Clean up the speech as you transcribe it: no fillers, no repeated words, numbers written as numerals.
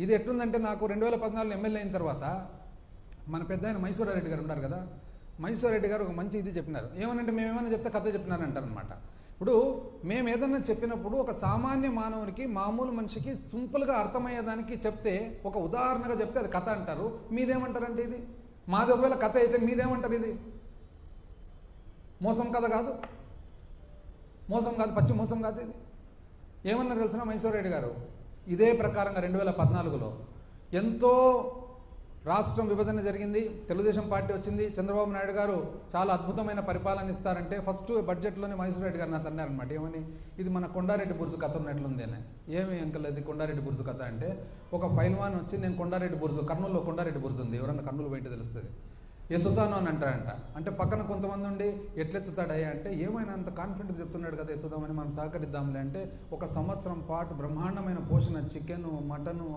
ఇది ఎట్లుందంటే నాకు 2014 ఎమ్మెల్యే అయిన తర్వాత మన పెద్ద ఆయన మైసూరారెడ్డి గారు ఉన్నారు కదా, మైసూరారెడ్డి గారు ఒక మంచి ఇది చెప్పినారు. ఏమనంటే మేమేమైనా చెప్తే కథ చెప్పినారంటారనమాట. ఇప్పుడు మేము ఏదన్నా చెప్పినప్పుడు ఒక సామాన్య మానవునికి, మామూలు మనిషికి సింపుల్గా అర్థమయ్యేదానికి చెప్తే, ఒక ఉదాహరణగా చెప్తే అది కథ అంటారు. మీదేమంటారంటే ఇది మాది ఒకవేళ కథ అయితే మీదేమంటారు? ఇది మోసం కథ కాదు, మోసం కాదు, పచ్చి మోసం కాదు. ఇది ఏమన్నారు తెలిసిన మైసూరారెడ్డి గారు, ఇదే ప్రకారంగా 2014లో ఎంతో రాష్ట్రం విభజన జరిగింది, తెలుగుదేశం పార్టీ వచ్చింది, చంద్రబాబు నాయుడు గారు చాలా అద్భుతమైన పరిపాలన ఇస్తారంటే ఫస్ట్ బడ్జెట్లోనే మైసూరారెడ్డి గారు నాకు అన్నారనమాట. ఏమని, ఇది మన కొండారెడ్డి బుర్జు కథ ఉన్నట్లుంది అని. ఏమి అంకల్ అది కొండారెడ్డి బుర్జు కథ అంటే, ఒక పైల్వాన్ వచ్చి నేను కొండారెడ్డి బుర్జు, కర్నూలులో కొండారెడ్డి బుర్జు ఉంది, ఎవరన్నా కర్నూలు పోయింటే తెలుస్తుంది, ఎత్తుతాను అని అంటారంట. అంటే పక్కన కొంతమంది ఉండి ఎట్లెత్తుతాడయ్యా అంటే, ఏమైనా అంత కాన్ఫిడెంట్గా చెప్తున్నాడు కదా ఎత్తుదామని మనం సహకరిద్దాంలే అంటే, 1 సంవత్సరం పాటు బ్రహ్మాండమైన పోషణ, చికెను, మటను